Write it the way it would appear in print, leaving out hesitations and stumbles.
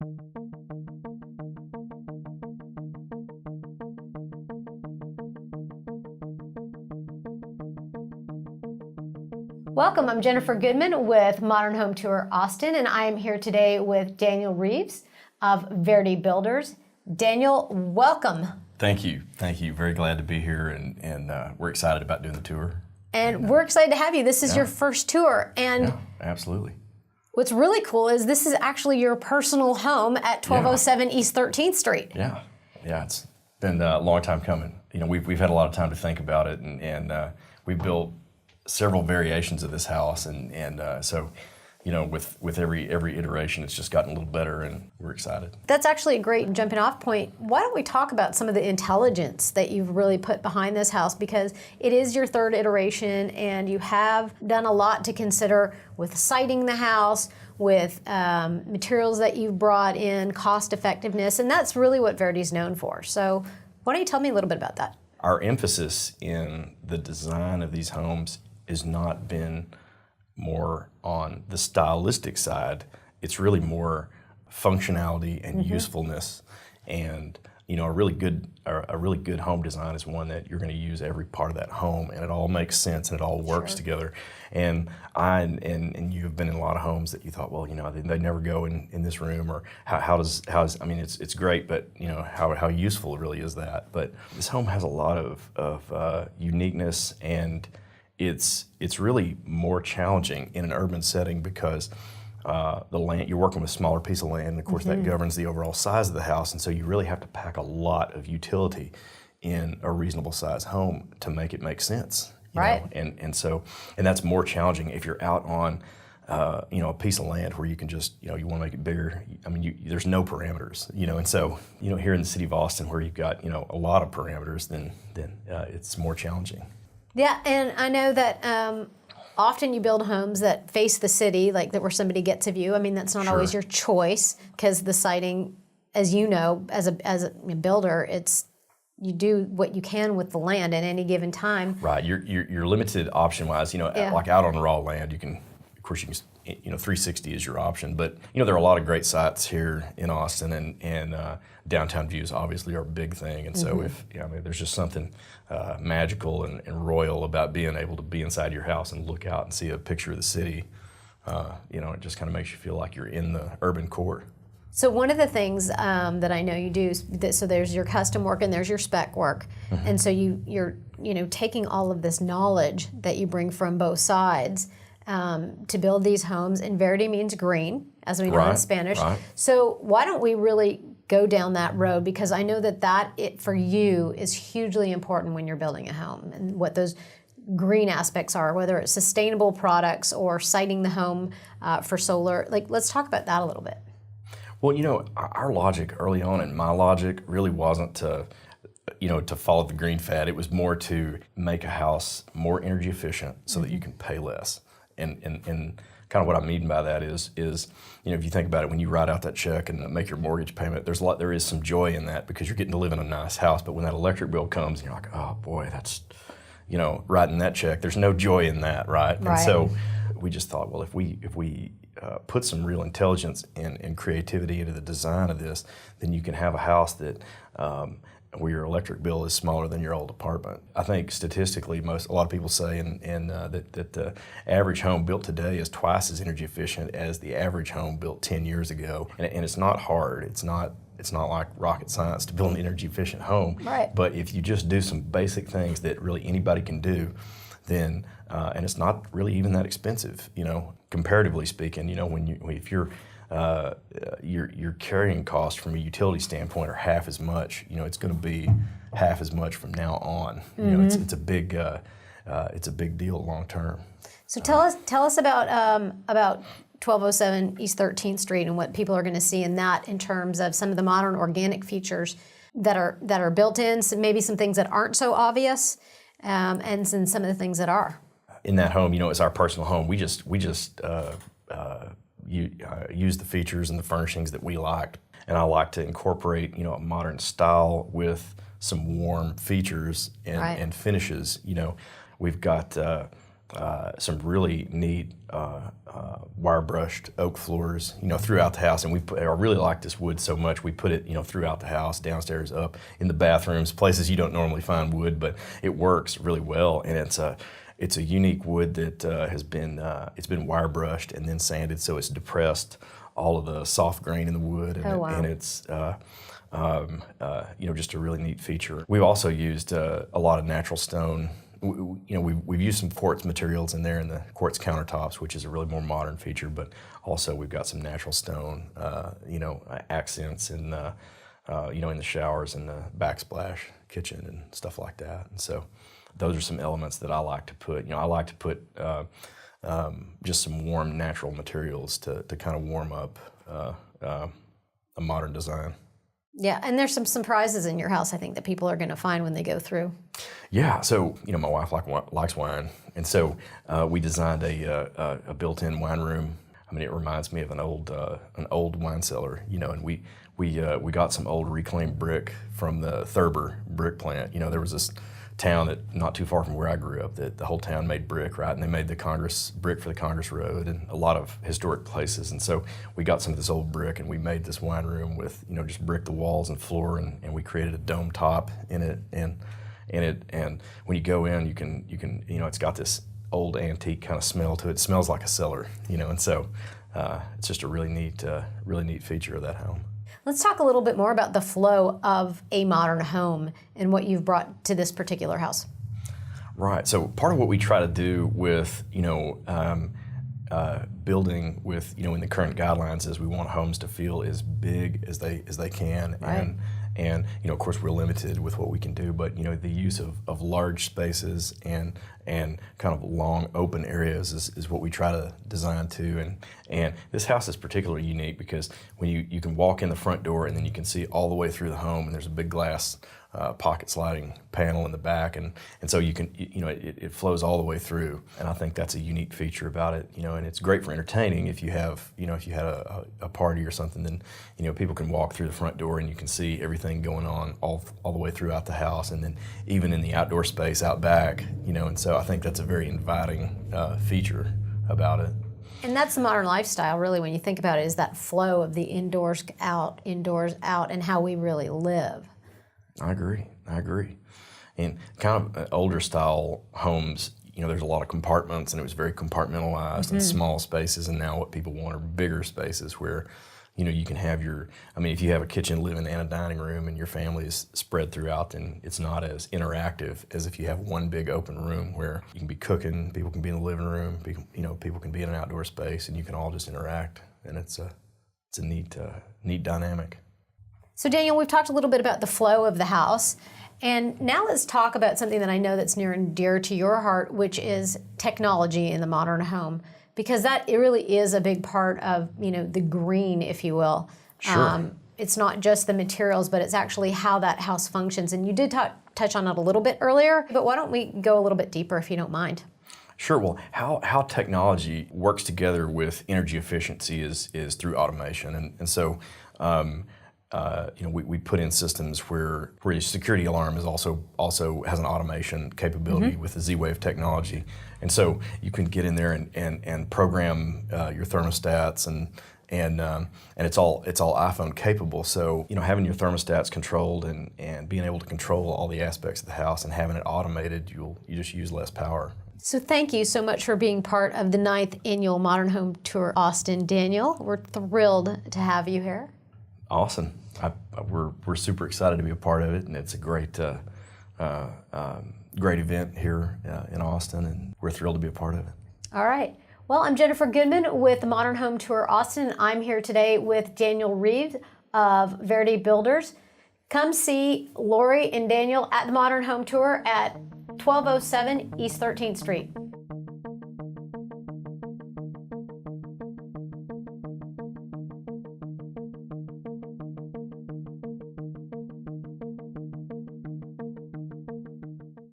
Welcome, I'm Jennifer Goodman with Modern Home Tour Austin, and I am here today with Daniel-Reeves of Verde Builders. Daniel, welcome. Thank you. Thank you. Very glad to be here, and we're excited about doing the tour. And we're excited to have you. This is your first tour. And yeah, absolutely. What's really cool is this is actually your personal home at 1207 East 13th Street. Yeah, it's been a long time coming. You know, we've had a lot of time to think about it, and we built several variations of this house, and so, you know, with every iteration, it's just gotten a little better, and we're excited. That's actually a great jumping off point. Why don't we talk about some of the intelligence that you've really put behind this house, because it is your third iteration, and you have done a lot to consider with siting the house, with materials that you've brought in, cost effectiveness, and that's really what Verde's known for. So why don't you tell me a little bit about that? Our emphasis in the design of these homes has not been more on the stylistic side. It's really more functionality and usefulness. And you know, a really good home design is one that you're going to use every part of that home, and it all makes sense and it all works together. And and you have been in a lot of homes that you thought, well, you know, they never go in this room, or how's I mean, it's great, but you know, how useful really is that? But this home has a lot of uniqueness, and it's really more challenging in an urban setting because the land, you're working with a smaller piece of land, and of course that governs the overall size of the house, and so you really have to pack a lot of utility in a reasonable size home to make it make sense. You know? And that's more challenging if you're out on you know, a piece of land where you can just, you know, you want to make it bigger. I mean, there's no parameters, you know, and so, you know, here in the city of Austin where you've got, you know, a lot of parameters, then it's more challenging. Yeah, and I know that often you build homes that face the city, like that where somebody gets a view. I mean, that's not always your choice, because the siting, as you know, as a builder, you do what you can with the land at any given time. Right, you're limited option-wise. You know, like out on raw land, you can, of course, you can, you know, 360 is your option. But you know, there are a lot of great sites here in Austin, and downtown views obviously are a big thing. And so I mean, there's just something magical and royal about being able to be inside your house and look out and see a picture of the city. You know, it just kind of makes you feel like you're in the urban core. So one of the things that I know you do, so there's your custom work and there's your spec work, and so you're taking all of this knowledge that you bring from both sides to build these homes. And Verde means green, as we know in Spanish. So why don't we really go down that road, because I know that it for you is hugely important when you're building a home, and what those green aspects are, whether it's sustainable products or siting the home for solar. Like, let's talk about that a little bit. Well, you know, our logic early on, and my logic really wasn't to follow the green fad. It was more to make a house more energy efficient so that you can pay less. And kind of what I mean by that is, you know, if you think about it, when you write out that check and make your mortgage payment, there is some joy in that, because you're getting to live in a nice house. But when that electric bill comes, you're like, oh boy, that's, you know, writing that check, there's no joy in that, right? And so we just thought, well, if we put some real intelligence and creativity into the design of this, then you can have a house that where your electric bill is smaller than your old apartment. I think statistically, a lot of people say that the average home built today is twice as energy efficient as the average home built 10 years ago. And it's not hard. It's not like rocket science to build an energy efficient home. Right. But if you just do some basic things that really anybody can do, then and it's not really even that expensive, you know, comparatively speaking. You know, if your carrying costs from a utility standpoint are half as much, you know, it's going to be half as much from now on. You know, it's a big deal long term. So tell us about 1207 East 13th Street and what people are going to see in that, in terms of some of the modern organic features that are built in, so maybe some things that aren't so obvious, and some of the things that are. In that home, you know, it's our personal home. We just use the features and the furnishings that we liked, and I like to incorporate, you know, a modern style with some warm features and finishes. You know, we've got some really neat wire brushed oak floors, throughout the house. And I really like this wood so much, we put it, throughout the house, downstairs, up in the bathrooms, places you don't normally find wood, but it works really well. And it's a unique wood that has been it's been wire brushed and then sanded, so it's depressed all of the soft grain in the wood, and, and it's just a really neat feature. We've also used a lot of natural stone. We've used some quartz materials in there in the quartz countertops, which is a really more modern feature, but also we've got some natural stone, accents in in the showers and the backsplash kitchen and stuff like that. And so those are some elements that I like to put. I like to put just some warm natural materials to kind of warm up a modern design. Yeah, and there's some surprises in your house, I think, that people are going to find when they go through. Yeah, so my wife likes wine, and so we designed a built-in wine room. I mean, it reminds me of an old wine cellar, and we got some old reclaimed brick from the Thurber brick plant. There was this town that not too far from where I grew up that the whole town made brick, right? And they made the brick for the Congress Road and a lot of historic places. And so we got some of this old brick and we made this wine room with, just brick the walls and floor, and we created a dome top in it. And when you go in, you can it's got this old antique kind of smell to it. It smells like a cellar, and so it's just a really neat feature of that home. Let's talk a little bit more about the flow of a modern home and what you've brought to this particular house. Right. So part of what we try to do with, building with, in the current guidelines is we want homes to feel as big as they can. Right. And of course, we're limited with what we can do, but, the use of large spaces and kind of long open areas is what we try to design to. And this house is particularly unique because when you can walk in the front door and then you can see all the way through the home, and there's a big glass pocket sliding panel in the back, and so you can, it flows all the way through. And I think that's a unique feature about it, and it's great for entertaining. If you have, if you had a party or something, then, people can walk through the front door and you can see everything going on all the way throughout the house, and then even in the outdoor space out back, and so I think that's a very inviting feature about it. And that's the modern lifestyle, really, when you think about it, is that flow of the indoors out, and how we really live. I agree. And kind of older style homes, there's a lot of compartments, and it was very compartmentalized and small spaces, and now what people want are bigger spaces where, you can have if you have a kitchen, living, and a dining room, and your family is spread throughout, then it's not as interactive as if you have one big open room where you can be cooking, people can be in the living room, people can be in an outdoor space, and you can all just interact, and it's a neat dynamic. So Daniel, we've talked a little bit about the flow of the house, and now let's talk about something that I know that's near and dear to your heart, which is technology in the modern home, because it really is a big part of, the green, if you will. Sure. It's not just the materials, but it's actually how that house functions. And you did touch on it a little bit earlier, but why don't we go a little bit deeper, if you don't mind? Sure. Well, how technology works together with energy efficiency is through automation, and so we put in systems where your security alarm is also has an automation capability with the Z-Wave technology, and so you can get in there and program your thermostats and it's all iPhone capable. So having your thermostats controlled and being able to control all the aspects of the house and having it automated, you just use less power. So thank you so much for being part of the 9th Annual Modern Home Tour Austin, Daniel. We're thrilled to have you here. Awesome. We're super excited to be a part of it, and it's a great event here in Austin, and we're thrilled to be a part of it. All right. Well, I'm Jennifer Goodman with Modern Home Tour Austin. I'm here today with Daniel-Reeves of Verde Builders. Come see Lori and Daniel at the Modern Home Tour at 1207 East 13th Street.